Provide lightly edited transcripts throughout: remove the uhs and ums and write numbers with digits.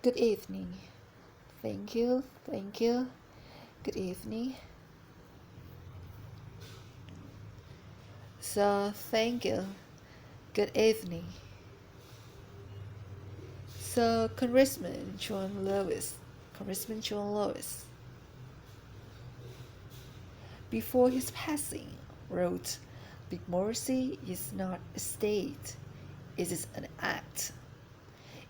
Good evening. Thank you. Thank you. Good evening. Thank you. Good evening. Congressman John Lewis, before his passing, wrote, Big Morrissey is not a state, it is an act.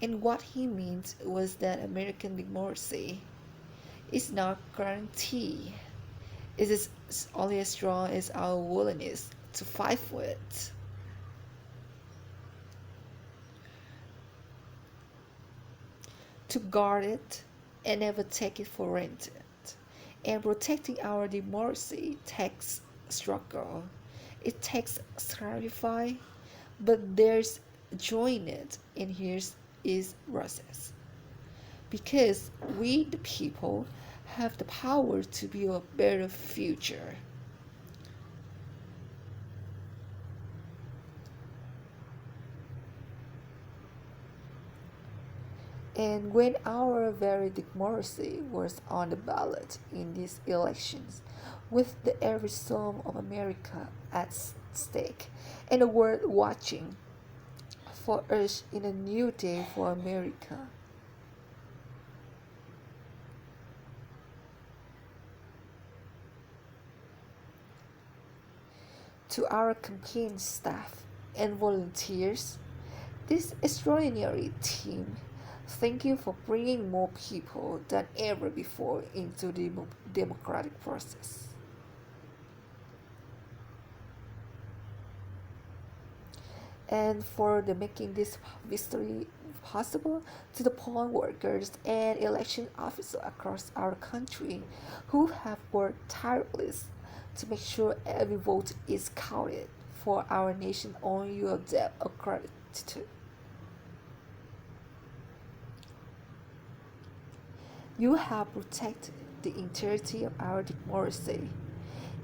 And what he meant was that American Big Morrissey is not guaranteed. It is only as strong as our willingness to fight for it. To guard it and never take it for granted. And protecting our democracy takes struggle. It takes sacrifice, but there's joy in it, and here's is process. Because we, the people, have the power to build a better future. And when our very democracy was on the ballot in these elections, with the every sum of America at stake, and the world watching for us in a new day for America, to our campaign staff and volunteers, this extraordinary team, thank you for bringing more people than ever before into the democratic process. And for the making this victory possible to the poll workers and election officials across our country who have worked tirelessly to make sure every vote is counted for our nation on your debt of gratitude. You have protected the integrity of our democracy,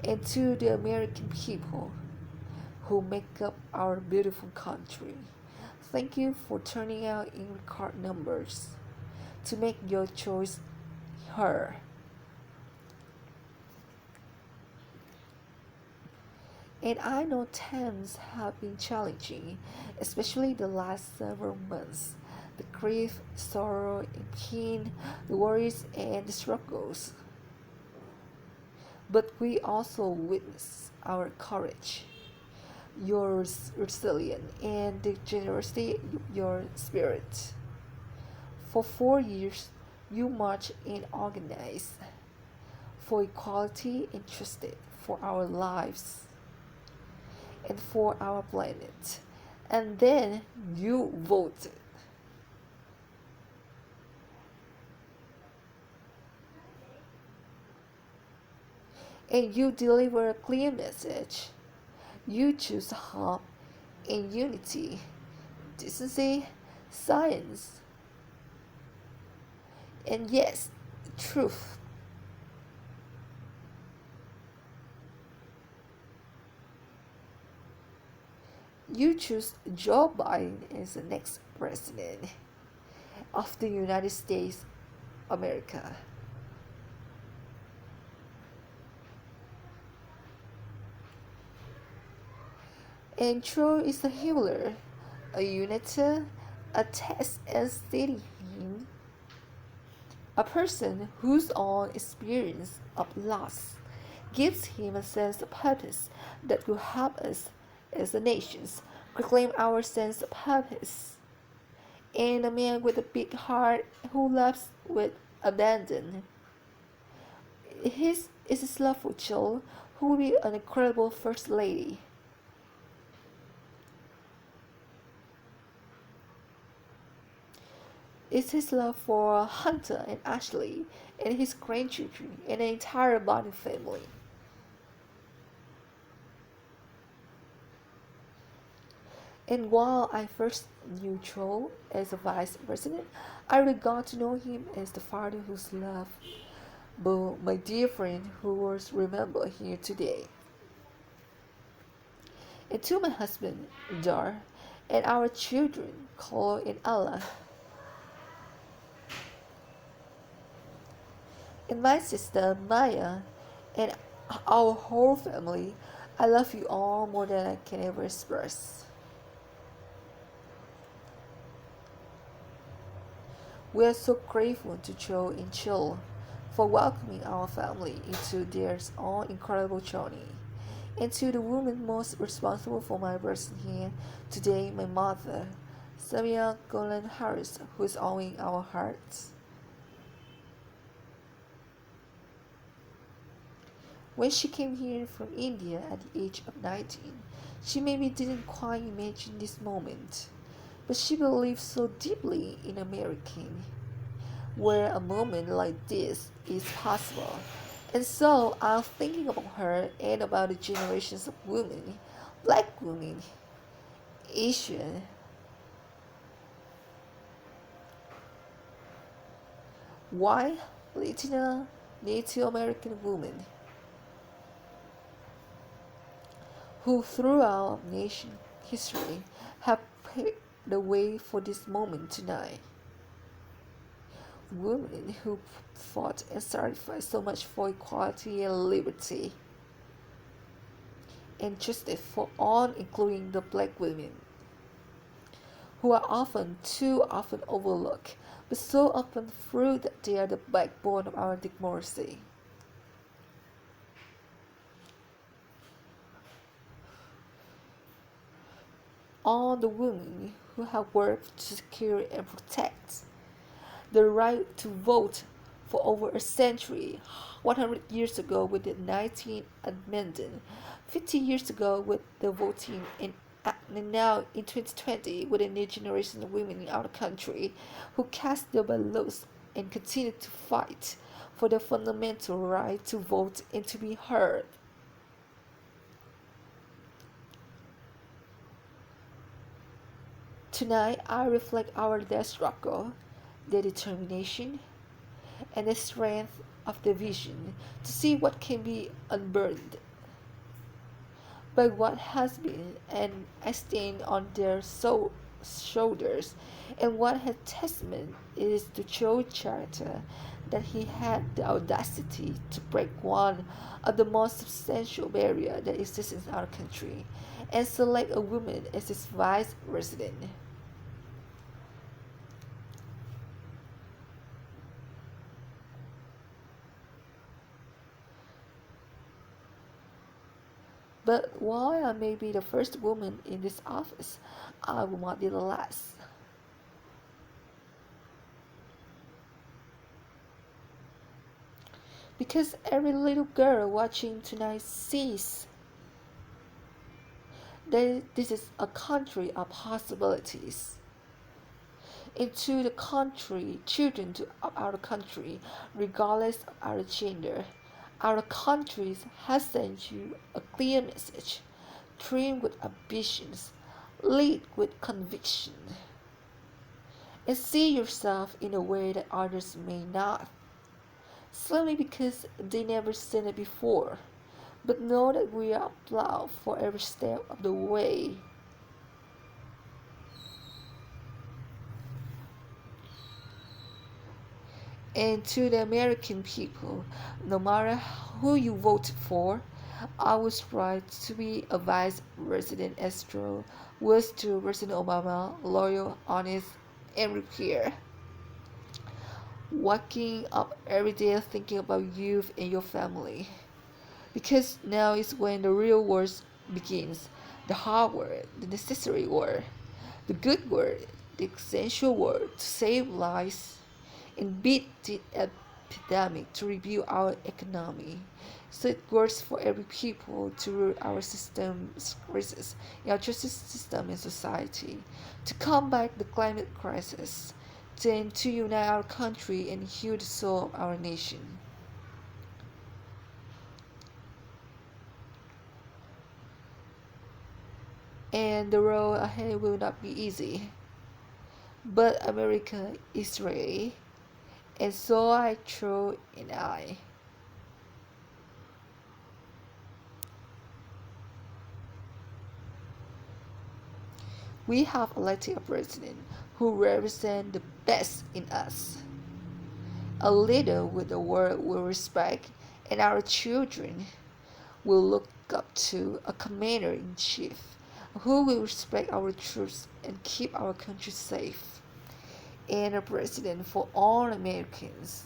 and to the American people who make up our beautiful country, thank you for turning out in record numbers to make your choice heard. And I know times have been challenging, especially the last several months. The grief, sorrow, and pain, the worries, and the struggles. But we also witness our courage, your resilience, and the generosity of your spirit. For 4 years, you marched and organized for equality and trusted for our lives and for our planet. And then you voted. And you deliver a clear message. You choose hope and unity, decency, science, and yes, truth. You choose Joe Biden as the next president of the United States America. And Troy is a healer, a uniter, a test and steady him, a person whose own experience of loss gives him a sense of purpose that will help us as a nation reclaim our sense of purpose. And a man with a big heart who loves with abandon. His is his love for Jill, who will be an incredible first lady. It's his love for Hunter and Ashley and his grandchildren and the entire Biden family. And while I first knew Joe as a vice president, I really got to know him as the father whose love but my dear friend who was remembered here today. And to my husband, Dar, and our children, Cole and Ella, And my sister Maya and our whole family, I love you all more than I can ever express. We are so grateful to Joe and Jill for welcoming our family into their own incredible journey. And to the woman most responsible for my birth here today, my mother, Samia Golan Harris, who is owning our hearts. When she came here from India at the age of 19, she maybe didn't quite imagine this moment, but she believed so deeply in American, where a moment like this is possible. And so I'm thinking about her and about the generations of women, black women, Asian, white, Latina, Native American women who throughout nation history have paved the way for this moment tonight. Women who fought and sacrificed so much for equality and liberty and justice for all, including the black women, who are often too often overlooked, but so often through that they are the backbone of our democracy. All the women who have worked to secure and protect the right to vote for over a century, 100 years ago with the 19th Amendment, 50 years ago with the voting, and now in 2020 with a new generation of women in our country who cast their ballots and continue to fight for the fundamental right to vote and to be heard. Tonight, I reflect our their struggle, their determination, and the strength of the vision to see what can be unburdened by what has been, and I stand on their shoulders, and what a testament it is to Joe Charter that he had the audacity to break one of the most substantial barriers that exists in our country and select a woman as his vice president. But while I may be the first woman in this office, I will not be the last. Because every little girl watching tonight sees that this is a country of possibilities. Into the country, children of our country, regardless of our gender, our country has sent you a clear message. Dream with ambitions, lead with conviction, and see yourself in a way that others may not, simply because they never seen it before. But know that we are applaud for every step of the way. And to the American people, no matter who you voted for, I was proud to be a vice president Astro was to President Obama, loyal, honest, and repair. Waking up every day thinking about you and your family. Because now is when the real work begins. The hard work, the necessary work, the good work, the essential work to save lives and beat the epidemic, to rebuild our economy. So it works for every people to rule our systems crisis, our justice system and society, to combat the climate crisis, then to unite our country and heal the soul of our nation. And the road ahead will not be easy. But America is ready, and so I throw an eye. We have elected a president who represents the best in us, A leader with the world will respect, and our children will look up to a commander-in-chief who will respect our troops and keep our country safe, and a president for all Americans.